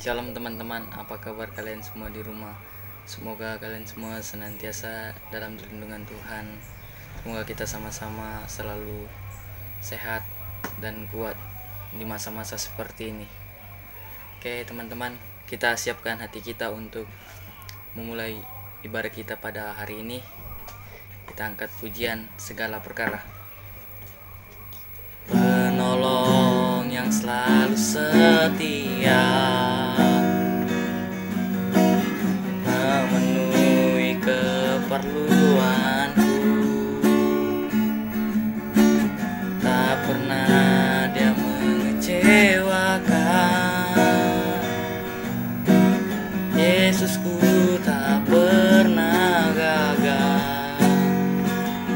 Shalom teman-teman, apa kabar kalian semua di rumah? Semoga kalian semua senantiasa dalam lindungan Tuhan. Semoga kita sama-sama selalu sehat dan kuat di masa-masa seperti ini. Oke teman-teman, kita siapkan hati kita untuk memulai ibadah kita pada hari ini. Kita angkat pujian segala perkara. Penolong yang selalu setia, memenuhi keperluanku. Tak pernah dia mengecewakan. Yesusku tak pernah gagal.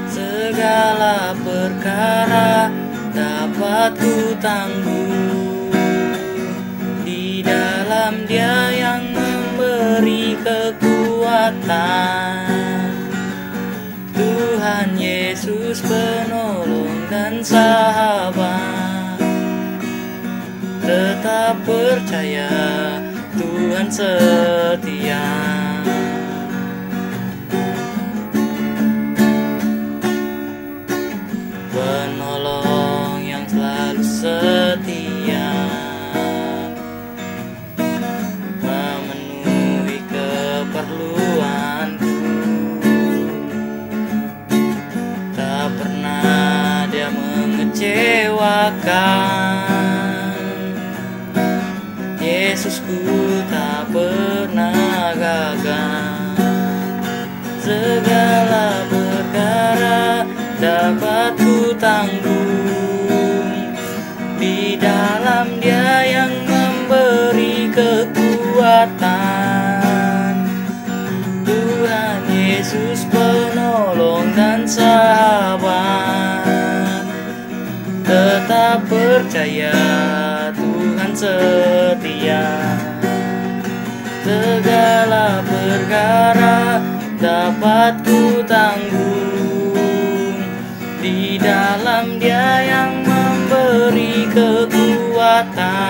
Segala perkara dapat ku tanggung di dalam Dia yang memberi kekuatan. Tuhan Yesus penolong dan sahabat. Tetap percaya Tuhan setia. Penolong yang selalu setia, memenuhi keperluanku. Tak pernah dia mengecewakan. Yesusku tak pernah gagal. Segala perkara dapat ku tanggung di dalam Dia yang memberi kekuatan. Tuhan Yesus penolong dan sahabat. Tetap percaya Tuhan setia. Segala perkara dapat ku tanggung di dalam Dia yang memberi kekuatan.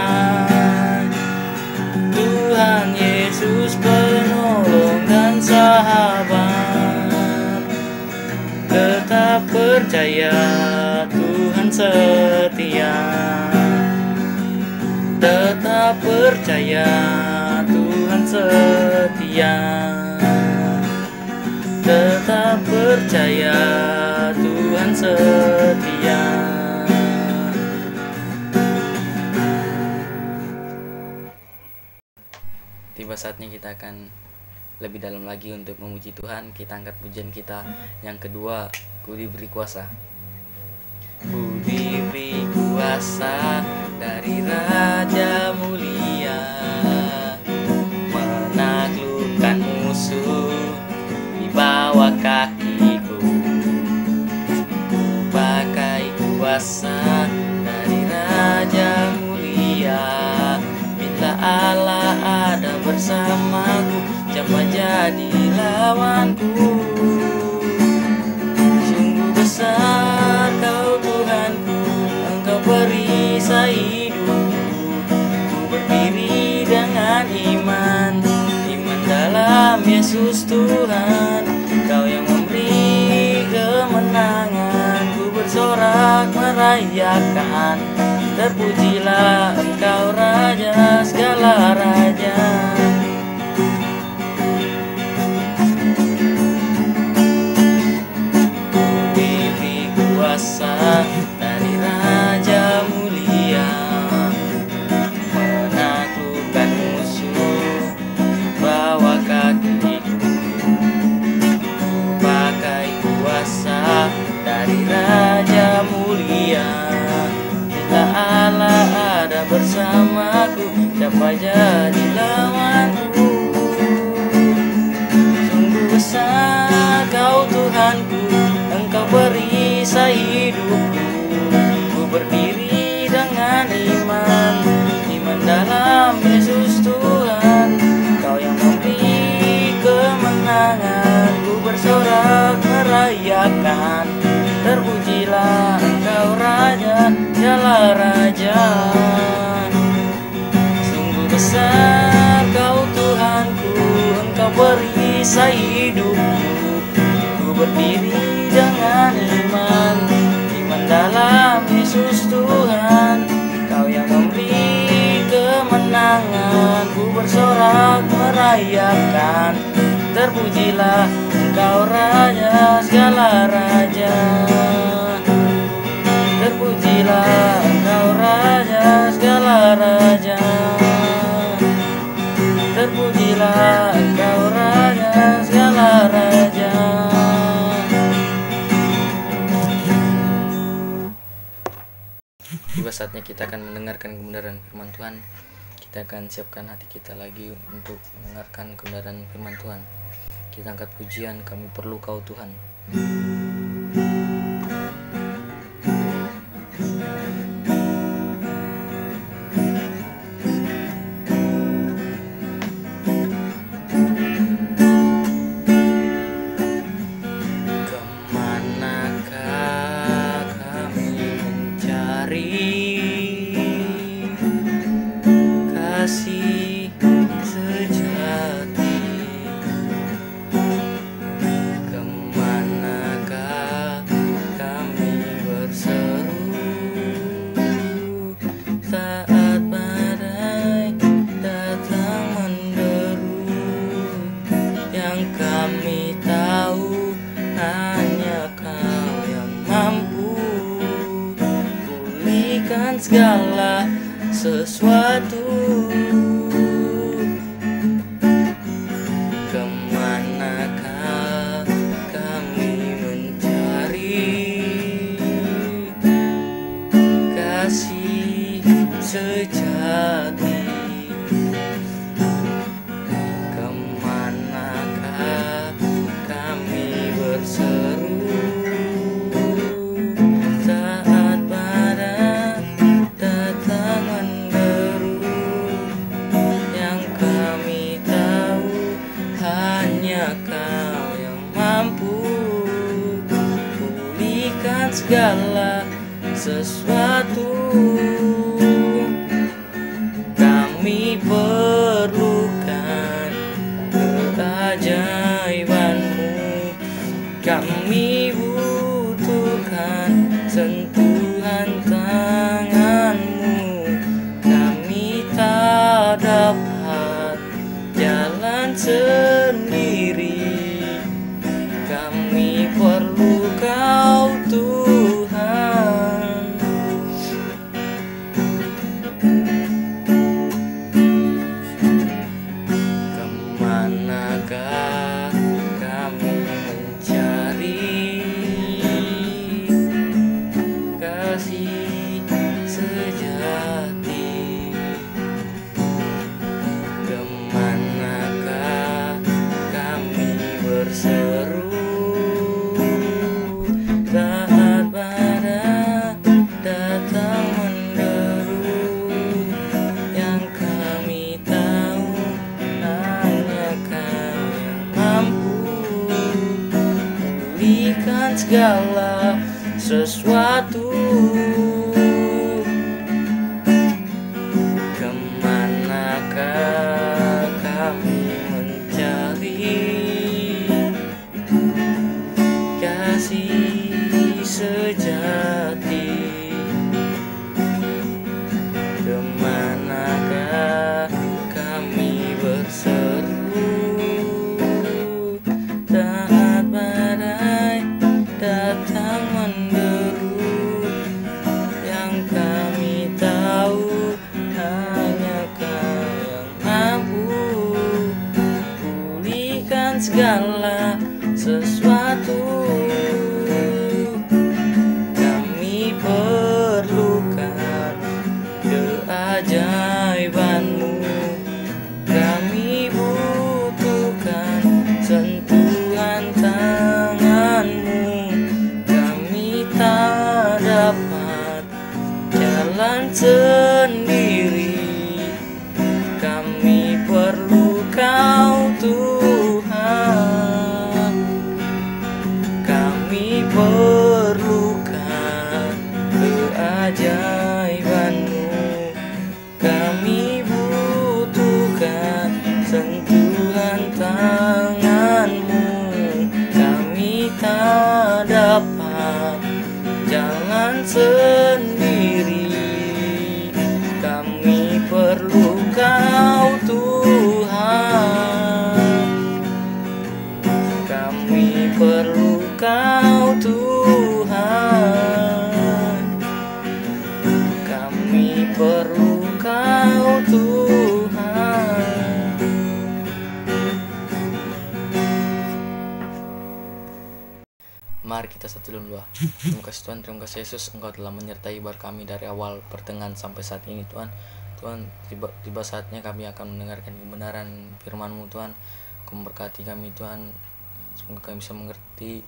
Tuhan Yesus penolong dan sahabat. Tetap percaya Tuhan setia. Tetap percaya Tuhan setia. Tetap percaya Tuhan setia. Tiba saatnya kita akan lebih dalam lagi untuk memuji Tuhan. Kita angkat pujian kita yang kedua, Ku diberi kuasa. Ku diberi kuasa dari Raja mulia, menaklukkan musuh di bawah kakiku. Ku pakai kuasa dari Raja mulia. Bila Allah ada bersamaku, siapa jadi lawanku? Sungguh besar Kau Tuhanku, Engkau perisai hidupku. Ku berdiri dengan iman dalam Yesus Tuhan. Kau yang memberi kemenangan. Ku bersorak merayakan, terpujilah Engkau Raja segala raja. Ku diberi kuasa dari Raja mulia, menaklukkan musuh bawah kakiku. Ku pakai kuasa dari Raja mulia. Bila Allah ada bersamaku, siapa jadi lawanku? Sungguh besar Kau Tuhanku, Engkau perisai hidupku. Ku berdiri dengan iman dalam Yesus Tuhan. Kau yang memberi kemenangan. Ku bersorak merayakan, terpujilah Engkau Raja segala raja. Sungguh besar perisai hidupku. Ku berdiri dengan iman, iman dalam Yesus Tuhan. Kau yang memberi kemenangan, ku bersorak merayakan. Terpujilah Engkau Raja segala raja. Terpujilah Engkau Raja segala raja. Terpujilah Engkau Raja segala raja. Tiba saatnya kita akan mendengarkan kebenaran firman Tuhan. Kita akan siapkan hati kita lagi untuk mendengarkan kebenaran firman Tuhan. Kita angkat pujian, kami perlu Kau Tuhan. Kemanakah kami mencari kasih sejati? Kemanakah kami berseru saat badai datang menderu? Yang kami tahu hanya Kau yang mampu pulihkan segala sesuatu. Kemanakah kami mencari kasih sejati? Kemanakah kami berseru saat badai datang menderu? Yang kami tahu hanya Kau yang mampu pulihkan segala sesuatu. Kami perlukan keajaiban-Mu, kami butuhkan sentuhan tangan-Mu. Kami tak dapat jalan sendiri, kami perlu Kau Tuhan. Kemanakah kami mencari kasih sejati? Kemanakah kami berseru saat badai datang menderu? Yang kami tahu hanya Kau yang mampu pulihkan segala sesuatu. Kemanakah kami mencari kasih sejati? Kemanakah kami berseru saat badai datang menderu? Yang kami tahu hanya Kau yang mampu pulihkan segala sesuatu. Kami perlukan keajaiban-Mu, kami butuhkan sentuhan tangan-Mu. Kami tak dapat jalan sendiri, kami perlu Kau Tuhan. Kami perlukan keajaiban-Mu, kami butuhkan sentuhan tangan. sendiri. Kami perlu Kau Tuhan, kami perlu Kau Tuhan, kami perlu Kau Tuhan. Mari kita satu dalam doa. Terima kasih Tuhan, terima kasih Yesus, Engkau telah menyertai ibadah kami dari awal pertengahan sampai saat ini Tuhan. Tuhan, tiba saatnya kami akan mendengarkan kebenaran firman-Mu Tuhan. Kau memberkati kami Tuhan, semoga kami bisa mengerti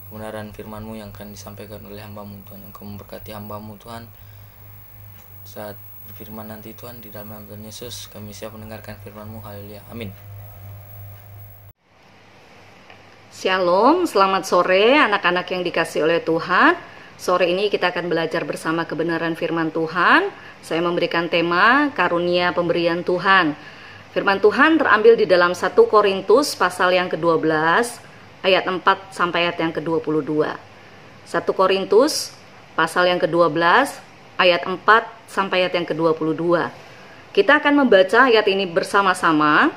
kebenaran firman-Mu yang akan disampaikan oleh hamba-Mu Tuhan. Engkau memberkati hamba-Mu Tuhan saat berfirman nanti Tuhan, di dalam nama Tuhan Yesus kami siap mendengarkan firman-Mu. Haleluya, amin. Shalom, selamat sore anak-anak yang dikasihi oleh Tuhan. Sore ini kita akan belajar bersama kebenaran firman Tuhan. Saya memberikan tema karunia pemberian Tuhan. Firman Tuhan terambil di dalam 1 Korintus pasal yang ke-12 ayat 4 sampai ayat yang ke-22. 1 Korintus pasal yang ke-12 ayat 4 sampai ayat yang ke-22. Kita akan membaca ayat ini bersama-sama,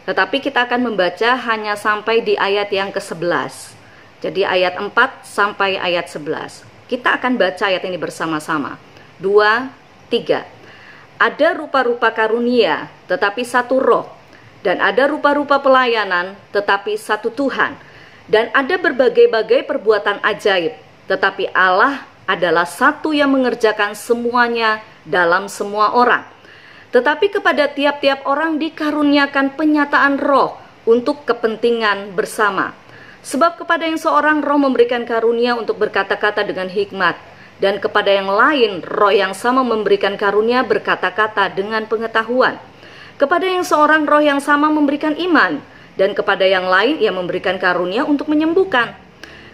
tetapi kita akan membaca hanya sampai di ayat yang ke-11. Jadi ayat 4 sampai ayat 11. Kita akan baca ayat ini bersama-sama. 2, 3. Ada rupa-rupa karunia, tetapi satu roh. Dan ada rupa-rupa pelayanan, tetapi satu Tuhan. Dan ada berbagai-bagai perbuatan ajaib, tetapi Allah adalah satu yang mengerjakan semuanya dalam semua orang. Tetapi kepada tiap-tiap orang dikaruniakan penyataan roh untuk kepentingan bersama. Sebab kepada yang seorang roh memberikan karunia untuk berkata-kata dengan hikmat, dan kepada yang lain roh yang sama memberikan karunia berkata-kata dengan pengetahuan. Kepada yang seorang roh yang sama memberikan iman, dan kepada yang lain ia memberikan karunia untuk menyembuhkan.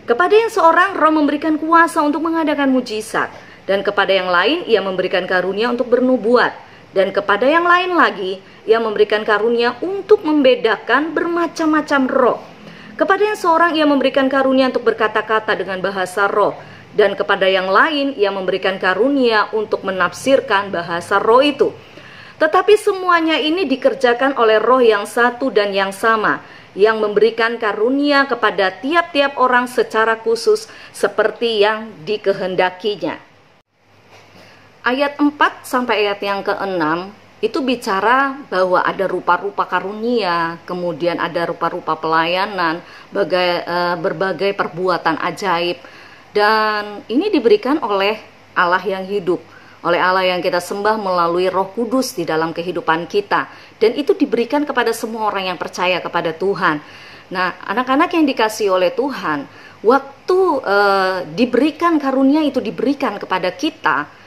Kepada yang seorang roh memberikan kuasa untuk mengadakan mujizat, dan kepada yang lain ia memberikan karunia untuk bernubuat. Dan kepada yang lain lagi, ia memberikan karunia untuk membedakan bermacam-macam roh. Kepada yang seorang, ia memberikan karunia untuk berkata-kata dengan bahasa roh. Dan kepada yang lain, ia memberikan karunia untuk menafsirkan bahasa roh itu. Tetapi semuanya ini dikerjakan oleh roh yang satu dan yang sama, yang memberikan karunia kepada tiap-tiap orang secara khusus, seperti yang dikehendakinya. Ayat 4 sampai ayat yang ke-6 itu bicara bahwa ada rupa-rupa karunia, kemudian ada rupa-rupa pelayanan, berbagai perbuatan ajaib. Dan ini diberikan oleh Allah yang hidup, oleh Allah yang kita sembah melalui Roh Kudus di dalam kehidupan kita. Dan itu diberikan kepada semua orang yang percaya kepada Tuhan. Nah, anak-anak yang dikasihi oleh Tuhan, waktu diberikan karunia itu diberikan kepada kita,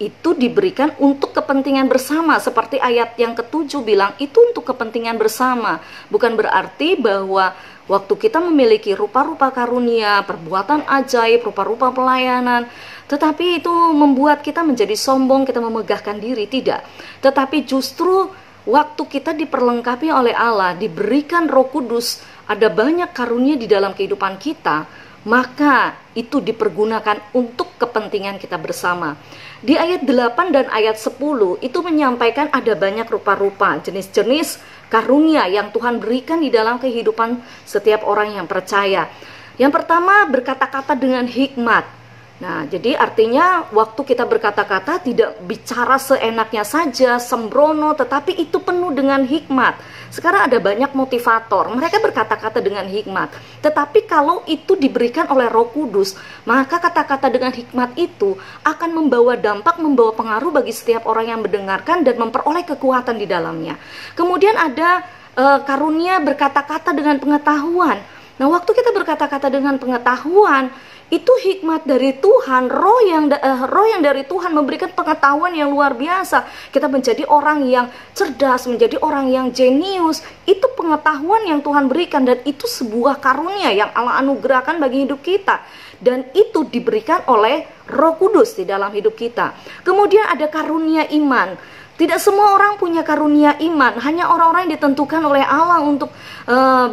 itu diberikan untuk kepentingan bersama. Seperti ayat yang ke-7 bilang, itu untuk kepentingan bersama. Bukan berarti bahwa waktu kita memiliki rupa-rupa karunia, perbuatan ajaib, rupa-rupa pelayanan, tetapi itu membuat kita menjadi sombong, kita memegahkan diri. Tidak. Tetapi justru waktu kita diperlengkapi oleh Allah, diberikan Roh Kudus, ada banyak karunia di dalam kehidupan kita, maka itu dipergunakan untuk kepentingan kita bersama. Di ayat 8 dan ayat 10 itu menyampaikan ada banyak rupa-rupa, jenis-jenis karunia yang Tuhan berikan di dalam kehidupan setiap orang yang percaya. Yang pertama, berkata-kata dengan hikmat. Nah, jadi artinya waktu kita berkata-kata tidak bicara seenaknya saja, sembrono, tetapi itu penuh dengan hikmat. Sekarang ada banyak motivator, mereka berkata-kata dengan hikmat. Tetapi kalau itu diberikan oleh Roh Kudus, maka kata-kata dengan hikmat itu akan membawa dampak, membawa pengaruh bagi setiap orang yang mendengarkan dan memperoleh kekuatan di dalamnya. Kemudian ada karunia berkata-kata dengan pengetahuan. Nah, waktu kita berkata-kata dengan pengetahuan, itu hikmat dari Tuhan, roh yang dari Tuhan memberikan pengetahuan yang luar biasa. Kita menjadi orang yang cerdas, menjadi orang yang jenius. Itu pengetahuan yang Tuhan berikan, dan itu sebuah karunia yang Allah anugerahkan bagi hidup kita. Dan itu diberikan oleh Roh Kudus di dalam hidup kita. Kemudian ada karunia iman. Tidak semua orang punya karunia iman, hanya orang-orang yang ditentukan oleh Allah untuk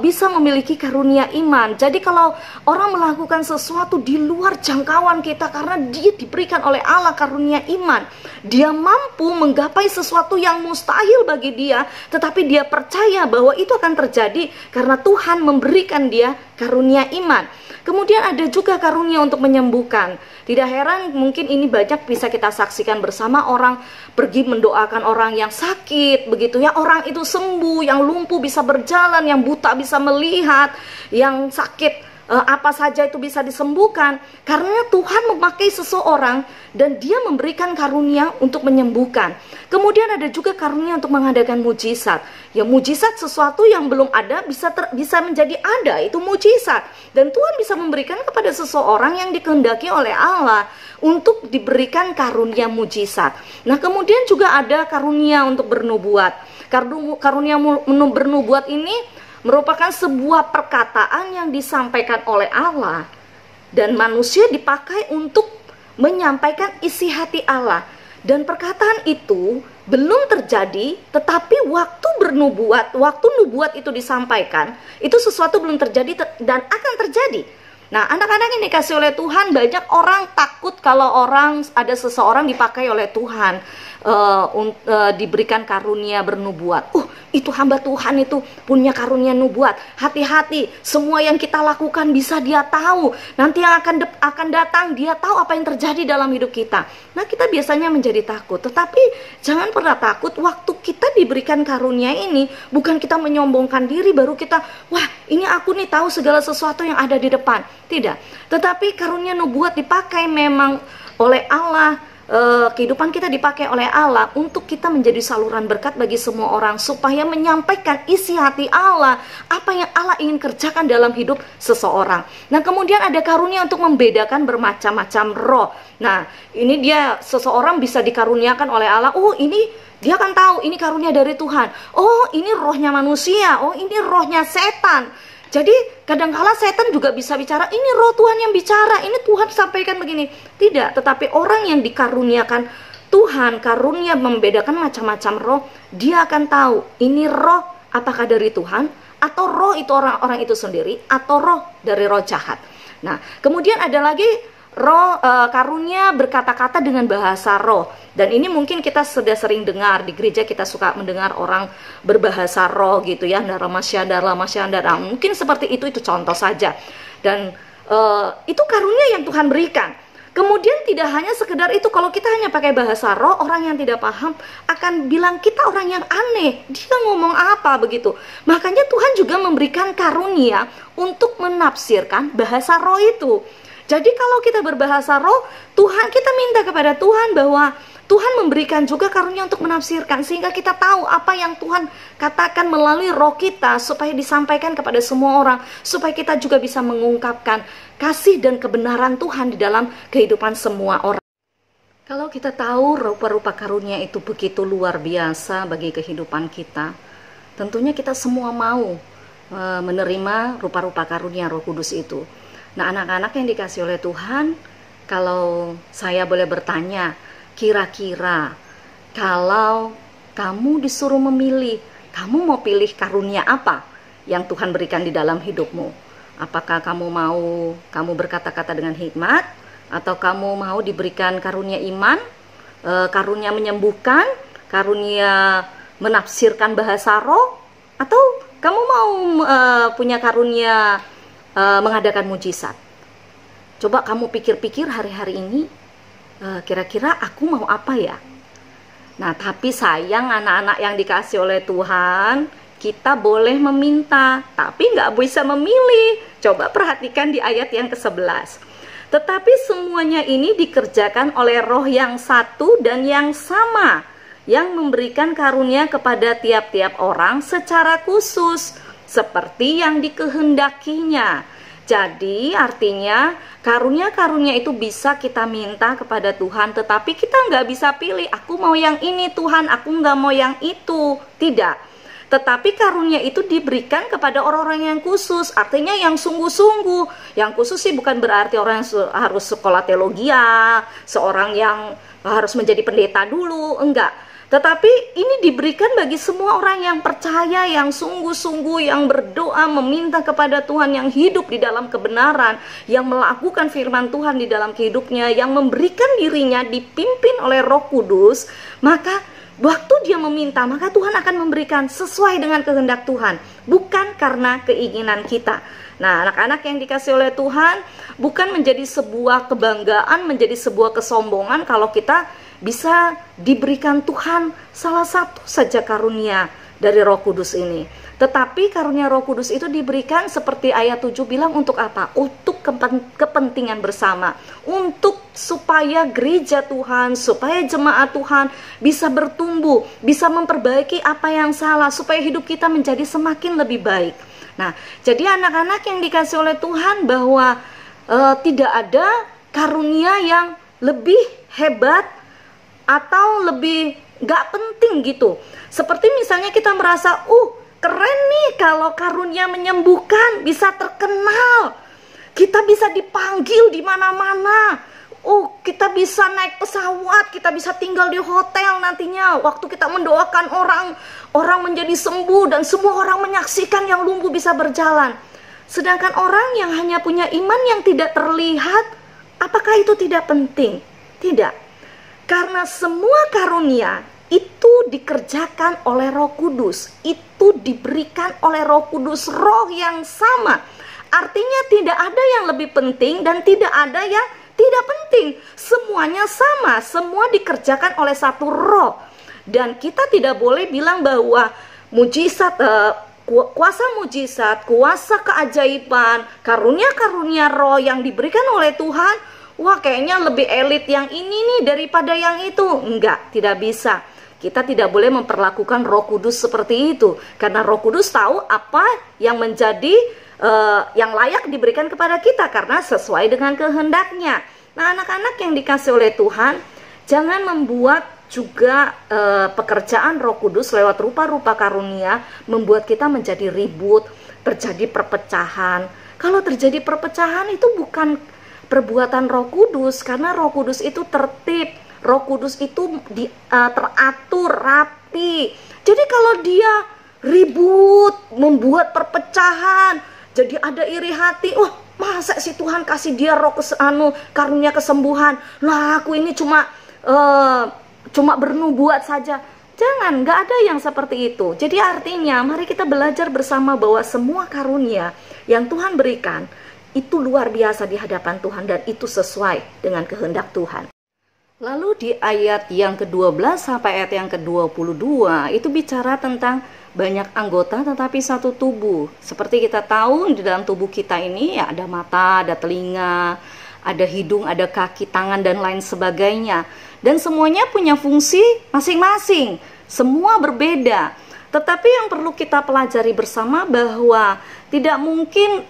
bisa memiliki karunia iman. Jadi kalau orang melakukan sesuatu di luar jangkauan kita karena dia diberikan oleh Allah karunia iman, dia mampu menggapai sesuatu yang mustahil bagi dia, tetapi dia percaya bahwa itu akan terjadi karena Tuhan memberikan dia karunia iman. Kemudian ada juga karunia untuk menyembuhkan. Tidak heran mungkin ini banyak bisa kita saksikan bersama, orang pergi mendoakan orang yang sakit begitu ya, orang itu sembuh, yang lumpuh bisa berjalan, yang buta bisa melihat, yang sakit apa saja itu bisa disembuhkan karena Tuhan memakai seseorang dan dia memberikan karunia untuk menyembuhkan. Kemudian ada juga karunia untuk mengadakan mujizat. Ya, mujizat sesuatu yang belum ada bisa menjadi ada, itu mujizat. Dan Tuhan bisa memberikan kepada seseorang yang dikehendaki oleh Allah untuk diberikan karunia mujizat. Nah, kemudian juga ada karunia untuk bernubuat. Karunia bernubuat ini merupakan sebuah perkataan yang disampaikan oleh Allah dan manusia dipakai untuk menyampaikan isi hati Allah. Dan perkataan itu belum terjadi, tetapi waktu nubuat itu disampaikan, itu sesuatu belum terjadi dan akan terjadi. Nah, anak-anak yang dikasih oleh Tuhan, banyak orang takut kalau ada seseorang dipakai oleh Tuhan, diberikan karunia bernubuat. Itu hamba Tuhan itu punya karunia nubuat. Hati-hati, semua yang kita lakukan bisa dia tahu. Nanti yang akan datang, dia tahu apa yang terjadi dalam hidup kita. Nah, kita biasanya menjadi takut. Tetapi jangan pernah takut, waktu kita diberikan karunia ini, bukan kita menyombongkan diri baru kita, wah ini aku nih tahu segala sesuatu yang ada di depan. Tidak. Tetapi karunia nubuat dipakai memang oleh Allah. Kehidupan kita dipakai oleh Allah untuk kita menjadi saluran berkat bagi semua orang, supaya menyampaikan isi hati Allah, apa yang Allah ingin kerjakan dalam hidup seseorang. Nah, kemudian ada karunia untuk membedakan bermacam-macam roh. Nah, ini dia, seseorang bisa dikaruniakan oleh Allah. Ini dia akan tahu ini karunia dari Tuhan. Ini rohnya manusia. Ini rohnya setan. Jadi kadangkala setan juga bisa bicara, ini roh Tuhan yang bicara, ini Tuhan sampaikan begini. Tidak, tetapi orang yang dikaruniakan Tuhan, karunia membedakan macam-macam roh, dia akan tahu ini roh apakah dari Tuhan, atau roh itu orang-orang itu sendiri, atau roh dari roh jahat. Nah, kemudian ada lagi roh karunia berkata-kata dengan bahasa roh. Dan ini mungkin kita sudah sering dengar di gereja, kita suka mendengar orang berbahasa roh gitu ya, daramasyandar. Mungkin seperti itu contoh saja. Dan itu karunia yang Tuhan berikan. Kemudian tidak hanya sekedar itu, kalau kita hanya pakai bahasa roh, orang yang tidak paham akan bilang kita orang yang aneh, dia ngomong apa begitu. Makanya Tuhan juga memberikan karunia untuk menafsirkan bahasa roh itu. Jadi kalau kita berbahasa roh, kita minta kepada Tuhan bahwa Tuhan memberikan juga karunia untuk menafsirkan, sehingga kita tahu apa yang Tuhan katakan melalui roh kita, supaya disampaikan kepada semua orang, supaya kita juga bisa mengungkapkan kasih dan kebenaran Tuhan di dalam kehidupan semua orang. Kalau kita tahu rupa-rupa karunia itu begitu luar biasa bagi kehidupan kita, tentunya kita semua mau menerima rupa-rupa karunia Roh Kudus itu. Nah, anak-anak yang dikasih oleh Tuhan, kalau saya boleh bertanya, kira-kira kalau kamu disuruh memilih, kamu mau pilih karunia apa yang Tuhan berikan di dalam hidupmu? Apakah kamu berkata-kata dengan hikmat, atau kamu mau diberikan karunia iman, karunia menyembuhkan, karunia menafsirkan bahasa roh, atau kamu mau punya karunia mengadakan mujizat? Coba kamu pikir-pikir hari-hari ini, kira-kira aku mau apa ya? Nah, tapi sayang anak-anak yang dikasih oleh Tuhan, kita boleh meminta, tapi nggak bisa memilih. Coba perhatikan di ayat yang ke-11. Tetapi semuanya ini dikerjakan oleh roh yang satu dan yang sama, yang memberikan karunia kepada tiap-tiap orang secara khusus, seperti yang dikehendakinya. Jadi artinya karunia-karunia itu bisa kita minta kepada Tuhan, tetapi kita nggak bisa pilih, aku mau yang ini Tuhan, aku nggak mau yang itu. Tidak. Tetapi karunia itu diberikan kepada orang-orang yang khusus, artinya yang sungguh-sungguh. Yang khusus sih bukan berarti orang yang harus sekolah teologi, seorang yang harus menjadi pendeta dulu, enggak. Tetapi ini diberikan bagi semua orang yang percaya, yang sungguh-sungguh, yang berdoa, meminta kepada Tuhan, yang hidup di dalam kebenaran, yang melakukan firman Tuhan di dalam hidupnya, yang memberikan dirinya dipimpin oleh Roh Kudus. Maka waktu dia meminta, maka Tuhan akan memberikan sesuai dengan kehendak Tuhan, bukan karena keinginan kita. Nah, anak-anak yang dikasih oleh Tuhan, bukan menjadi sebuah kebanggaan, menjadi sebuah kesombongan kalau kita bisa diberikan Tuhan salah satu saja karunia dari Roh Kudus ini. Tetapi karunia Roh Kudus itu diberikan seperti ayat 7 bilang untuk apa? Untuk kepentingan bersama, untuk supaya gereja Tuhan, supaya jemaat Tuhan bisa bertumbuh, bisa memperbaiki apa yang salah, supaya hidup kita menjadi semakin lebih baik. Nah, jadi anak-anak yang dikasih oleh Tuhan, bahwa tidak ada karunia yang lebih hebat atau lebih gak penting gitu. Seperti misalnya kita merasa, keren nih kalau karunia menyembuhkan, bisa terkenal, kita bisa dipanggil di mana-mana, kita bisa naik pesawat, kita bisa tinggal di hotel nantinya. Waktu kita mendoakan orang menjadi sembuh dan semua orang menyaksikan yang lumpuh bisa berjalan. Sedangkan orang yang hanya punya iman yang tidak terlihat, apakah itu tidak penting? Tidak. Karena semua karunia itu dikerjakan oleh Roh Kudus, itu diberikan oleh Roh Kudus, Roh yang sama. Artinya tidak ada yang lebih penting dan tidak ada yang tidak penting. Semuanya sama, semua dikerjakan oleh satu Roh. Dan kita tidak boleh bilang bahwa mujizat, kuasa mujizat, kuasa keajaiban, karunia-karunia Roh yang diberikan oleh Tuhan, wah kayaknya lebih elit yang ini nih daripada yang itu. Enggak, tidak bisa. Kita tidak boleh memperlakukan Roh Kudus seperti itu. Karena Roh Kudus tahu apa yang menjadi yang layak diberikan kepada kita, karena sesuai dengan kehendaknya. Nah, anak-anak yang dikasih oleh Tuhan, jangan membuat juga pekerjaan Roh Kudus lewat rupa-rupa karunia membuat kita menjadi ribut, terjadi perpecahan. Kalau terjadi perpecahan itu bukan perbuatan Roh Kudus, karena Roh Kudus itu tertib, Roh Kudus itu teratur, rapi. Jadi kalau dia ribut, membuat perpecahan, jadi ada iri hati, masa sih Tuhan kasih dia karunia kesembuhan, lah aku ini cuma bernubuat saja. Jangan, nggak ada yang seperti itu. Jadi artinya mari kita belajar bersama bahwa semua karunia yang Tuhan berikan itu luar biasa di hadapan Tuhan dan itu sesuai dengan kehendak Tuhan. Lalu di ayat yang ke-12 sampai ayat yang ke-22 itu bicara tentang banyak anggota tetapi satu tubuh. Seperti kita tahu di dalam tubuh kita ini ya ada mata, ada telinga, ada hidung, ada kaki, tangan dan lain sebagainya. Dan semuanya punya fungsi masing-masing. Semua berbeda. Tetapi yang perlu kita pelajari bersama bahwa tidak mungkin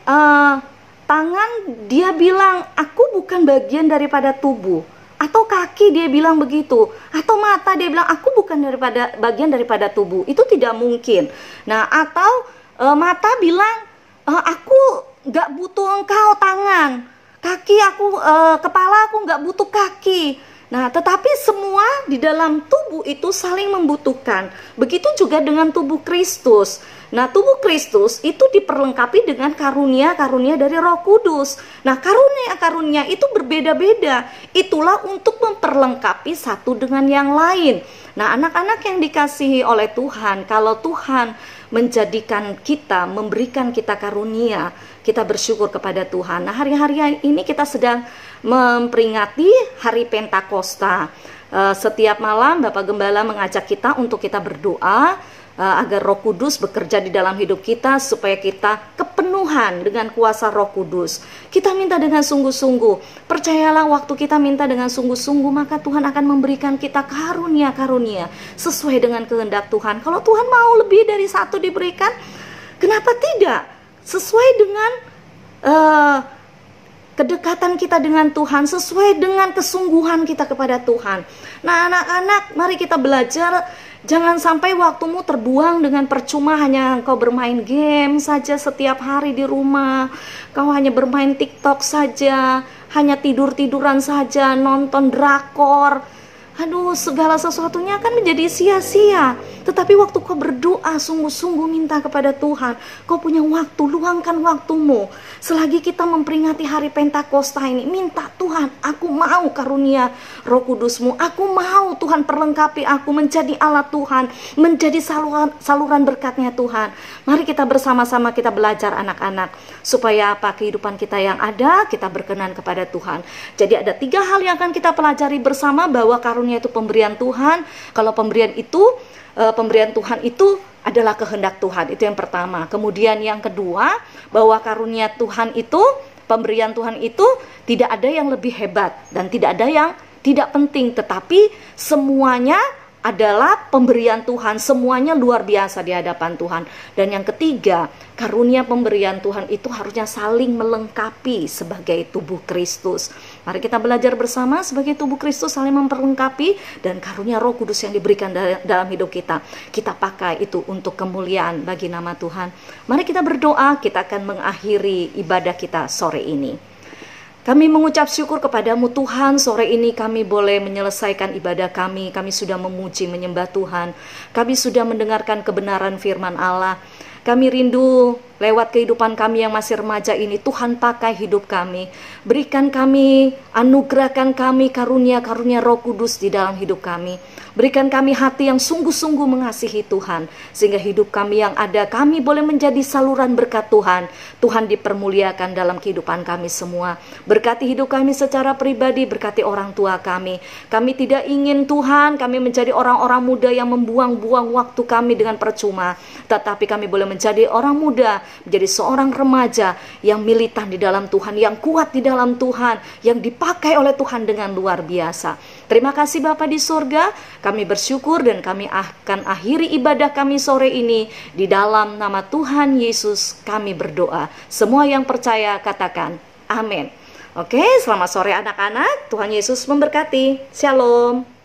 tangan dia bilang aku bukan bagian daripada tubuh, atau kaki dia bilang begitu, atau mata dia bilang aku bukan bagian daripada tubuh. Itu tidak mungkin. Nah, atau mata bilang aku gak butuh engkau tangan, kaki kepala aku gak butuh kaki. Nah, tetapi semua di dalam tubuh itu saling membutuhkan. Begitu juga dengan tubuh Kristus. Nah, tubuh Kristus itu diperlengkapi dengan karunia-karunia dari Roh Kudus. Nah, karunia-karunia itu berbeda-beda. Itulah untuk memperlengkapi satu dengan yang lain. Nah, anak-anak yang dikasihi oleh Tuhan, kalau Tuhan menjadikan kita, memberikan kita karunia, kita bersyukur kepada Tuhan. Nah, hari-hari ini kita sedang memperingati hari Pentakosta. Setiap malam Bapak Gembala mengajak kita untuk kita berdoa agar Roh Kudus bekerja di dalam hidup kita supaya kita kepenuhan dengan kuasa Roh Kudus. Kita minta dengan sungguh-sungguh. Percayalah waktu kita minta dengan sungguh-sungguh, maka Tuhan akan memberikan kita karunia-karunia sesuai dengan kehendak Tuhan. Kalau Tuhan mau lebih dari satu diberikan, kenapa tidak? Sesuai dengan kedekatan kita dengan Tuhan, sesuai dengan kesungguhan kita kepada Tuhan. Nah, anak-anak, mari kita belajar. Jangan sampai waktumu terbuang dengan percuma hanya kau bermain game saja setiap hari di rumah. Kau hanya bermain TikTok saja, hanya tidur-tiduran saja, nonton drakor, aduh, segala sesuatunya akan menjadi sia-sia. Tetapi waktu kau berdoa sungguh-sungguh minta kepada Tuhan, kau punya waktu, luangkan waktumu. Selagi kita memperingati hari Pentakosta ini, minta Tuhan, aku mau karunia Roh Kudus-Mu, aku mau Tuhan perlengkapi aku menjadi alat Tuhan, menjadi saluran berkat-Nya Tuhan. Mari kita bersama-sama kita belajar anak-anak, supaya apa? Kehidupan kita yang ada, kita berkenan kepada Tuhan. Jadi ada 3 hal yang akan kita pelajari bersama, bahwa karunia itu pemberian Tuhan. Kalau pemberian Tuhan itu adalah kehendak Tuhan, itu yang pertama. Kemudian yang kedua, bahwa karunia Tuhan itu, pemberian Tuhan itu tidak ada yang lebih hebat dan tidak ada yang tidak penting, tetapi semuanya adalah pemberian Tuhan, semuanya luar biasa di hadapan Tuhan. Dan yang ketiga, karunia pemberian Tuhan itu harusnya saling melengkapi sebagai tubuh Kristus. Mari kita belajar bersama sebagai tubuh Kristus saling memperlengkapi, dan karunia Roh Kudus yang diberikan dalam hidup kita, kita pakai itu untuk kemuliaan bagi nama Tuhan. Mari kita berdoa, kita akan mengakhiri ibadah kita sore ini. Kami mengucap syukur kepadamu Tuhan, sore ini kami boleh menyelesaikan ibadah kami. Kami sudah memuji, menyembah Tuhan. Kami sudah mendengarkan kebenaran firman Allah. Kami rindu lewat kehidupan kami yang masih remaja ini, Tuhan pakai hidup kami. Berikan kami, anugerahkan kami karunia-karunia Roh Kudus di dalam hidup kami. Berikan kami hati yang sungguh-sungguh mengasihi Tuhan, sehingga hidup kami yang ada, kami boleh menjadi saluran berkat Tuhan. Tuhan dipermuliakan dalam kehidupan kami semua. Berkati hidup kami secara pribadi, berkati orang tua kami. Kami tidak ingin Tuhan, kami menjadi orang-orang muda yang membuang-buang waktu kami dengan percuma. Tetapi kami boleh menjadi orang muda, menjadi seorang remaja yang militan di dalam Tuhan, yang kuat di dalam Tuhan, yang dipakai oleh Tuhan dengan luar biasa. Terima kasih Bapa di surga, kami bersyukur dan kami akan akhiri ibadah kami sore ini. Di dalam nama Tuhan Yesus kami berdoa. Semua yang percaya katakan amin. Oke, selamat sore anak-anak, Tuhan Yesus memberkati. Shalom.